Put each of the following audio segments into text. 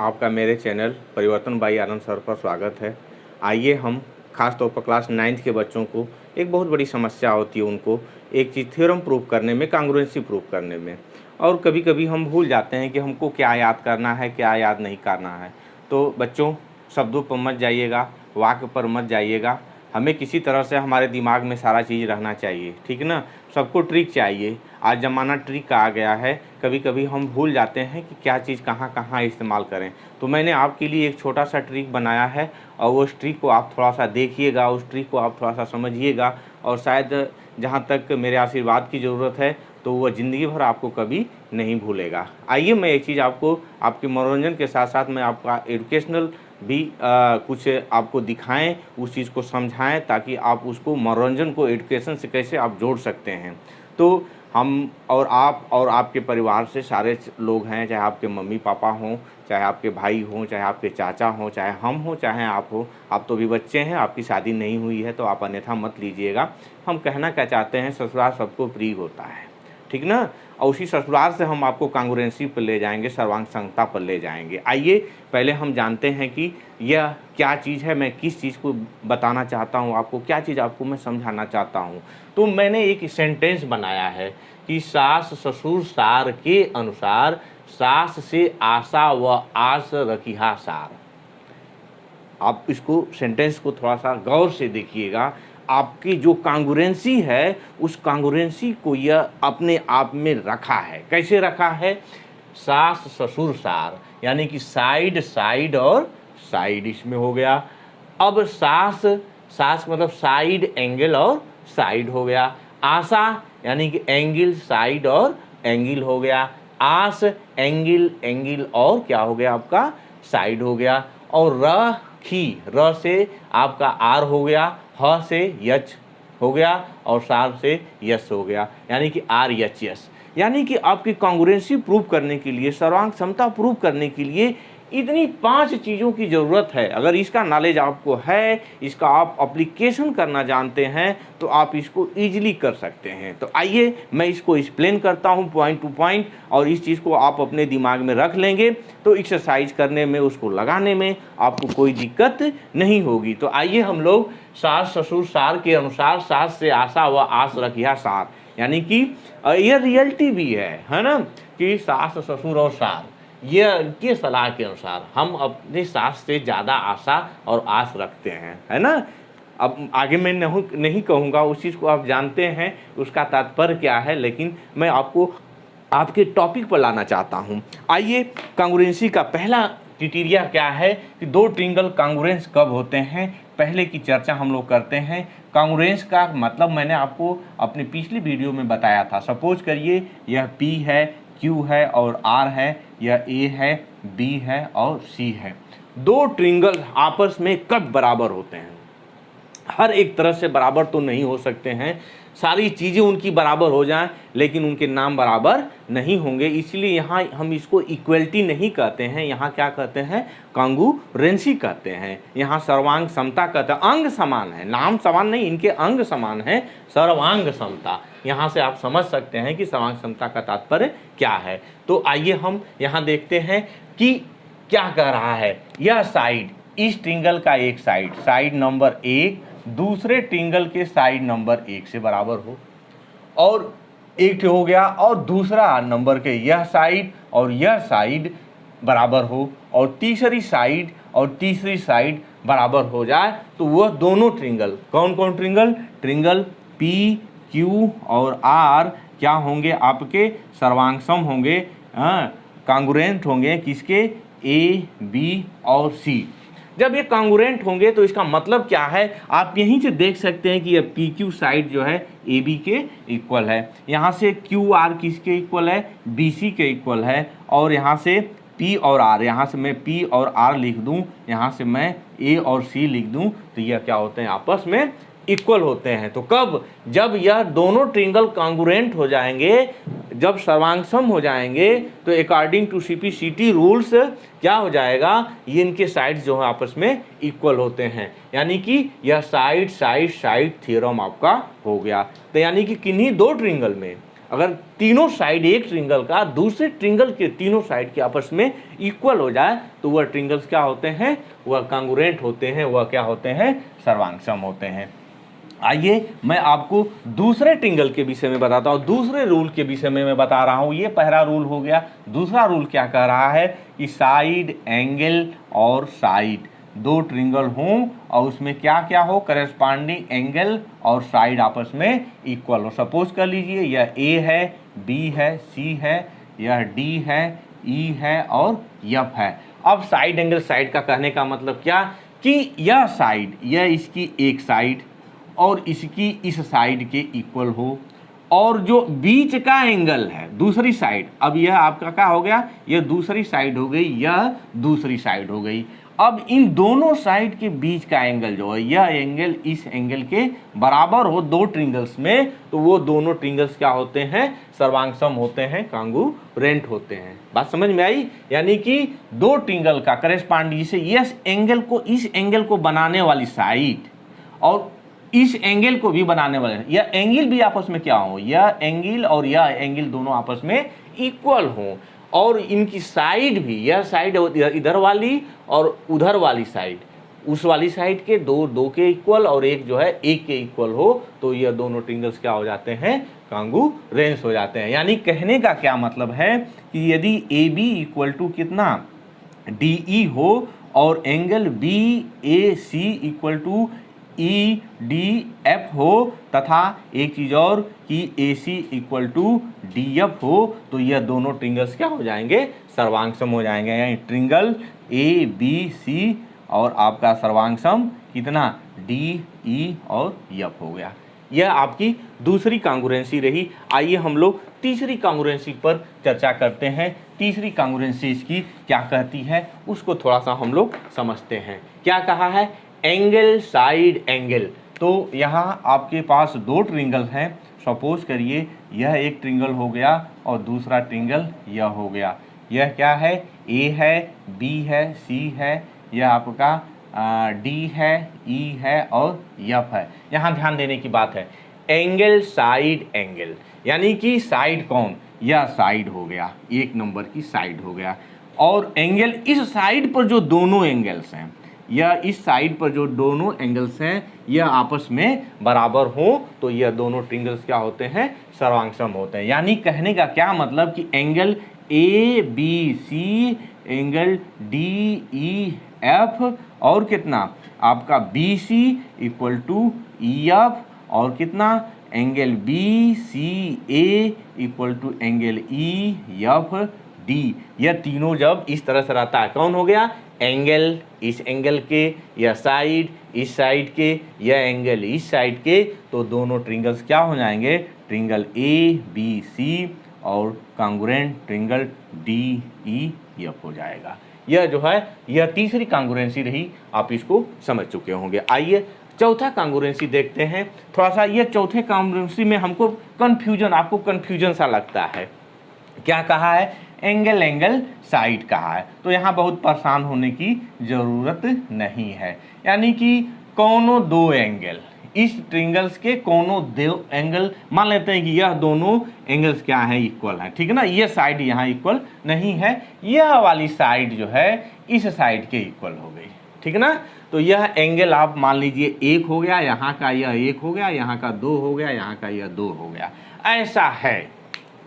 आपका मेरे चैनल परिवर्तन बाई आनंद सर पर स्वागत है। आइए हम खास तौर पर क्लास 9th के बच्चों को एक बहुत बड़ी समस्या होती है उनको एक चीज़ थ्योरम प्रूव करने में, कांग्रुएंसी प्रूव करने में, और कभी कभी हम भूल जाते हैं कि हमको क्या याद करना है, क्या याद नहीं करना है। तो बच्चों, शब्दों पर मत जाइएगा, वाक्य पर मत जाइएगा, हमें किसी तरह से हमारे दिमाग में सारा चीज़ रहना चाहिए, ठीक ना। सबको ट्रिक चाहिए, आज ज़माना ट्रिक का आ गया है। कभी कभी हम भूल जाते हैं कि क्या चीज़ कहाँ कहाँ इस्तेमाल करें। तो मैंने आपके लिए एक छोटा सा ट्रिक बनाया है और उस ट्रिक को आप थोड़ा सा देखिएगा, उस ट्रिक को आप थोड़ा सा समझिएगा, और शायद जहाँ तक मेरे आशीर्वाद की ज़रूरत है तो वह ज़िंदगी भर आपको कभी नहीं भूलेगा। आइए मैं एक चीज़ आपको आपके मनोरंजन के साथ साथ मैं आपका एजुकेशनल भी कुछ आपको दिखाएं, उस चीज़ को समझाएं, ताकि आप उसको मनोरंजन को एजुकेशन से कैसे आप जोड़ सकते हैं। तो हम और आप और आपके परिवार से सारे लोग हैं, चाहे आपके मम्मी पापा हों, चाहे आपके भाई हों, चाहे आपके चाचा हों, चाहे हम हों, चाहे आप हो। आप तो भी बच्चे हैं, आपकी शादी नहीं हुई है, तो आप अन्यथा मत लीजिएगा। हम कहना क्या चाहते हैं, ससुराल सबको प्रिय होता है, ठीक ना। और उसी ससुराल से हम आपको कांग्रुएंसी पर ले जाएंगे, सर्वांग संगता पर ले जाएंगे। आइए पहले हम जानते हैं कि यह क्या चीज़ है, मैं किस चीज़ को बताना चाहता हूँ आपको, क्या चीज़ आपको मैं समझाना चाहता हूँ। तो मैंने एक सेंटेंस बनाया है कि सास ससुर सार के अनुसार सास से आशा व आस रखिहा सार। आप इसको सेंटेंस को थोड़ा सा गौर से देखिएगा। आपकी जो कांग्रुएंसी है, उस कांग्रुएंसी को यह अपने आप में रखा है। कैसे रखा है? सास ससुर सार, यानी कि साइड साइड और साइड इसमें हो गया। अब सास सास मतलब साइड, एंगल और साइड हो गया। आशा यानी कि एंगल, साइड और एंगल हो गया। आस एंगल, एंगल और क्या हो गया आपका, साइड हो गया। और रखी, र से आपका आर हो गया, ह से यच हो गया, और सार से यस हो गया, यानी कि आर यच यस। यानी कि आपकी कांग्रुएंसी प्रूव करने के लिए, सर्वांग क्षमता प्रूव करने के लिए इतनी 5 चीज़ों की ज़रूरत है। अगर इसका नॉलेज आपको है, इसका आप एप्लीकेशन करना जानते हैं, तो आप इसको ईजिली कर सकते हैं। तो आइए मैं इसको एक्सप्लेन करता हूँ पॉइंट टू पॉइंट, और इस चीज़ को आप अपने दिमाग में रख लेंगे तो एक्सरसाइज करने में, उसको लगाने में आपको कोई दिक्कत नहीं होगी। तो आइए हम लोग सास ससुर सार के अनुसार सास से आशा व आस रखिया सार, यानी कि यह रियलिटी भी है ना, कि सास ससुर और सार ये के सलाह के अनुसार हम अपने सास से ज़्यादा आशा और आस रखते हैं, है ना। अब आगे मैं नहीं कहूँगा, उस चीज़ को आप जानते हैं उसका तात्पर्य क्या है, लेकिन मैं आपको आपके टॉपिक पर लाना चाहता हूँ। आइए, कांग्रुएंसी का पहला क्राइटेरिया क्या है कि दो ट्रिंगल कांग्रुएंस कब होते हैं, पहले की चर्चा हम लोग करते हैं। कांग्रुएंस का मतलब मैंने आपको अपनी पिछली वीडियो में बताया था। सपोज करिए यह P है, Q है और R है, यह A है, B है और C है। दो ट्रिंगल आपस में कब बराबर होते हैं? हर एक तरह से बराबर तो नहीं हो सकते हैं, सारी चीज़ें उनकी बराबर हो जाएं, लेकिन उनके नाम बराबर नहीं होंगे। इसलिए यहाँ हम इसको इक्वलिटी नहीं कहते हैं, यहाँ क्या कहते हैं, कांग्रुएंसी कहते हैं। यहाँ सर्वांग समता कहते हैं। अंग समान है, नाम समान नहीं, इनके अंग समान है, सर्वांग समता। यहाँ से आप समझ सकते हैं कि सर्वांग समता का तात्पर्य क्या है। तो आइए हम यहाँ देखते हैं कि क्या कह रहा है। यह साइड, इस ट्रिंगल का एक साइड, साइड नंबर 1 दूसरे ट्रिंगल के साइड नंबर 1 से बराबर हो, और एक हो गया, और दूसरा नंबर के यह साइड और यह साइड बराबर हो, और तीसरी साइड और तीसरी साइड बराबर हो जाए, तो वह दोनों ट्रिंगल, कौन कौन ट्रिंगल, ट्रिंगल P, Q और R क्या होंगे, आपके सर्वांगसम होंगे, कांग्रुएंट होंगे, किसके, A, B और C। जब ये कांग्रुएंट होंगे तो इसका मतलब क्या है, आप यहीं से देख सकते हैं कि ये PQ साइड जो है AB के इक्वल है, यहाँ से QR किसके इक्वल है, BC के इक्वल है, और यहाँ से P और R, यहाँ से मैं P और R लिख दूँ, यहाँ से मैं A और C लिख दूँ, तो यह क्या होते हैं, आपस में इक्वल होते हैं। तो कब, जब यह दोनों ट्रिंगल कांग्रुएंट हो जाएंगे, जब सर्वांगसम हो जाएंगे, तो अकॉर्डिंग टू CP/CT रूल्स क्या हो जाएगा, ये इनके साइड्स जो है आपस में इक्वल होते हैं, यानी कि यह साइड साइड साइड थ्योरम आपका हो गया। तो यानी कि किन्हीं दो ट्रिंगल में अगर तीनों साइड एक ट्रिंगल का दूसरे ट्रिंगल के तीनों साइड के आपस में इक्वल हो जाए तो वह ट्रिंगल्स क्या होते हैं, वह कांग्रुएंट होते हैं, वह क्या होते हैं, सर्वांगसम होते हैं। आइए मैं आपको दूसरे ट्रिंगल के विषय में बताता हूँ, दूसरे रूल के विषय में मैं बता रहा हूँ। ये पहला रूल हो गया। दूसरा रूल क्या कह रहा है कि साइड एंगल और साइड दो ट्रिंगल हों और उसमें क्या क्या हो, करेस्पॉन्डिंग एंगल और साइड आपस में इक्वल हो। सपोज कर लीजिए यह ए है, बी है, सी है, यह डी है, ई है और एफ है। अब साइड एंगल साइड का कहने का मतलब क्या कि यह साइड, यह इसकी एक साइड और इसकी इस साइड के इक्वल हो, और जो बीच का एंगल है दूसरी साइड, अब यह आपका क्या हो गया, यह दूसरी साइड हो गई, यह दूसरी साइड हो गई। अब इन दोनों साइड के बीच का एंगल जो है, यह एंगल इस एंगल के बराबर हो दो ट्रिंगल्स में, तो वो दोनों ट्रिंगल्स क्या होते हैं, सर्वांगसम होते हैं, कांग्रुएंट होते हैं। बात समझ में आई? यानी कि दो ट्रिंगल का करेस्पॉन्डिंग, जिसे इस एंगल को, इस एंगल को बनाने वाली साइड और इस एंगल को भी बनाने वाले, यह एंगल भी आपस में क्या हो, यह एंगल और यह एंगल दोनों आपस में इक्वल हो, और इनकी साइड भी, यह साइड इधर वाली और उधर वाली साइड, उस वाली साइड के दो के इक्वल और एक जो है एक के इक्वल हो, तो यह दोनों ट्रिंगल्स क्या हो जाते हैं, कांग्रुएंट हो जाते हैं। यानी कहने का क्या मतलब है कि यदि ए बी इक्वल टू कितना, डी ई हो, और angle B A C equal to E D F हो, तथा एक चीज और कि A C equal to D F हो, तो यह दोनों ट्रिंगल्स क्या हो जाएंगे, सर्वांगसम हो जाएंगे। यानी ट्रिंगल ए बी सी और आपका सर्वांगसम कितना, डी ई और एफ हो गया। यह आपकी दूसरी कांग्रुएंसी रही। आइए हम लोग तीसरी कांग्रुएंसी पर चर्चा करते हैं। तीसरी कांग्रुएंसी इसकी क्या कहती है उसको थोड़ा सा हम लोग समझते हैं। क्या कहा है, एंगल साइड एंगल। तो यहाँ आपके पास दो ट्रिंगल हैं, सपोज करिए यह एक ट्रिंगल हो गया और दूसरा ट्रिंगल यह हो गया। यह क्या है, ए है, बी है, सी है, यह आपका डी है, ई है और एफ है। यहाँ ध्यान देने की बात है, एंगल साइड एंगल, यानी कि साइड कौन, यह साइड हो गया, एक नंबर की साइड हो गया, और एंगल इस साइड पर जो दोनों एंगल्स हैं, यह इस साइड पर जो दोनों एंगल्स हैं यह आपस में बराबर हो, तो यह दोनों ट्रिंगल्स क्या होते हैं, सर्वांगसम होते हैं। यानी कहने का क्या मतलब कि angle A B C, angle D E F और कितना आपका B C equal to E F, और कितना angle B C A equal to angle E F D. यह तीनों जब इस तरह से रहता है, कौन हो गया, एंगल इस एंगल के, यह साइड इस साइड के, यह एंगल इस साइड के, तो दोनों ट्रिंगल्स क्या हो जाएंगे, ट्रिंगल ए बी सी और congruent triangle D E F हो जाएगा। यह जो है यह तीसरी कांग्रुएंसी रही, आप इसको समझ चुके होंगे। आइए चौथा कांग्रुएंसी देखते हैं। थोड़ा सा यह चौथे कांग्रुएंसी में हमको कन्फ्यूजन, आपको कन्फ्यूजन सा लगता है। क्या कहा है, एंगल एंगल साइड कहा है, तो यहाँ बहुत परेशान होने की ज़रूरत नहीं है। यानी कि कोनो दो एंगल, इस ट्रिंगल्स के कोनो दो एंगल, मान लेते हैं कि यह दोनों एंगल्स क्या हैं, इक्वल हैं, ठीक है ना, यह साइड यहाँ इक्वल नहीं है, यह वाली साइड जो है इस साइड के इक्वल हो गई, ठीक है ना। तो यह एंगल आप मान लीजिए एक हो गया, यहाँ का यह एक हो गया, यहाँ का दो हो गया, यहाँ का यह दो हो गया, ऐसा है।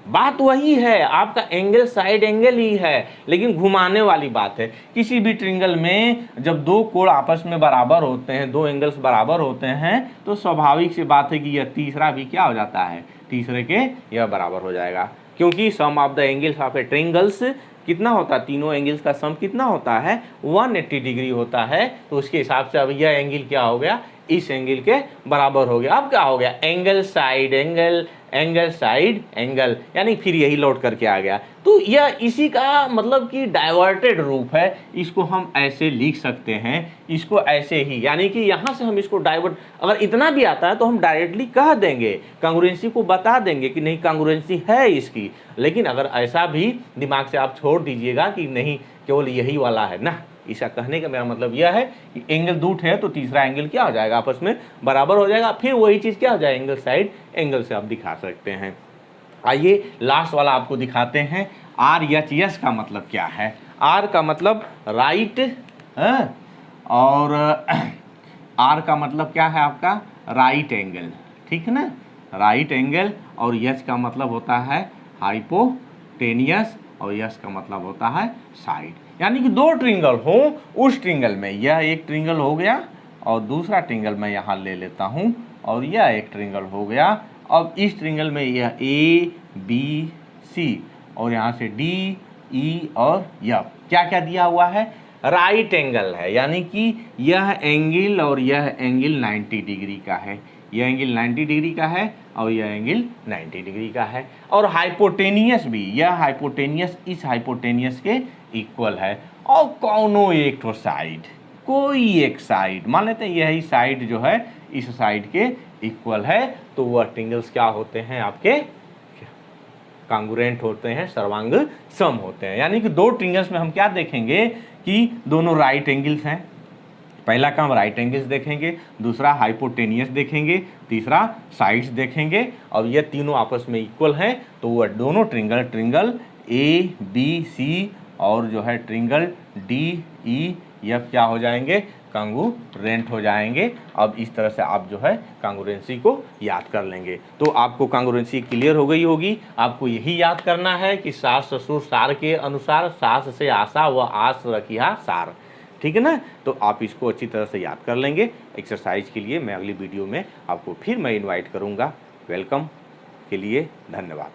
बात वही है, आपका एंगल साइड एंगल ही है, लेकिन घुमाने वाली बात है। किसी भी ट्रिंगल में जब दो कोण आपस में बराबर होते हैं, दो एंगल्स बराबर होते हैं, तो स्वाभाविक सी बात है कि यह तीसरा भी क्या हो जाता है, तीसरे के यह बराबर हो जाएगा, क्योंकि सम ऑफ द एंगल्स ऑफ ए ट्रिंगल्स कितना होता है, तीनों एंगल्स का सम कितना होता है, 180 डिग्री होता है। तो उसके हिसाब से अब यह एंगल क्या हो गया, इस एंगल के बराबर हो गया। अब क्या हो गया, angle side angle, angle side angle, यानी फिर यही लौट करके आ गया। तो यह इसी का मतलब कि डाइवर्टेड रूप है, इसको हम ऐसे लिख सकते हैं, इसको ऐसे ही, यानी कि यहाँ से हम इसको डाइवर्ट, अगर इतना भी आता है तो हम डायरेक्टली कह देंगे, कांग्रुएंसी को बता देंगे कि नहीं कांग्रुएंसी है इसकी। लेकिन अगर ऐसा भी दिमाग से आप छोड़ दीजिएगा कि नहीं केवल यही वाला है ना, इसका कहने का मेरा मतलब यह है कि एंगल दो है तो तीसरा एंगल क्या हो जाएगा, आपस में बराबर हो जाएगा। फिर वही चीज़ क्या हो जाएगा, एंगल साइड एंगल से आप दिखा सकते हैं। आइए लास्ट वाला आपको दिखाते हैं। RHS का मतलब क्या है। R का मतलब राइट, और R का मतलब क्या है आपका, राइट एंगल, ठीक है ना, राइट एंगल। और यस का मतलब होता है हाइपोटेनियस, और यस का मतलब होता है साइड। यानी कि दो ट्रिंगल हो, उस ट्रिंगल में यह एक ट्रिंगल हो गया और दूसरा ट्रिंगल मैं यहाँ ले लेता हूँ, और यह एक ट्रिंगल हो गया। अब इस ट्रिंगल में यह ABC और यहाँ से DE और F क्या क्या दिया हुआ है, राइट एंगल है। यानी कि यह एंगल और यह एंगल 90 डिग्री का है, यह एंगल 90 डिग्री का है और यह एंगल 90 डिग्री का है। और हाइपोटेनियस भी, यह हाइपोटेनियस इस हाइपोटेनियस के इक्वल है। और कौनो एक तो साइड, कोई एक साइड मान लेते हैं यही साइड जो है इस साइड के इक्वल है, तो वह ट्रिंगल्स क्या होते हैं, आपके कांग्रुएंट होते हैं, सर्वांग सम होते हैं। यानी कि दो ट्रिंगल्स में हम क्या देखेंगे कि दोनों राइट एंगल्स हैं। पहला काम राइट एंगल्स देखेंगे, दूसरा हाइपोटेनियस देखेंगे, तीसरा साइड्स देखेंगे, और ये तीनों आपस में इक्वल हैं, तो वह दोनों ट्रिंगल ABC और जो है ट्रिंगल DEF क्या हो जाएंगे, कांग्रुएंट हो जाएंगे। अब इस तरह से आप जो है कांग्रुएंसी को याद कर लेंगे। तो आपको कांग्रुएंसी क्लियर हो गई होगी। आपको यही याद करना है कि सास ससुर सार के अनुसार, सास से आशा व आस रखिया सार, ठीक है ना। तो आप इसको अच्छी तरह से याद कर लेंगे। एक्सरसाइज के लिए मैं अगली वीडियो में आपको फिर मैं इनवाइट करूँगा। वेलकम के लिए धन्यवाद।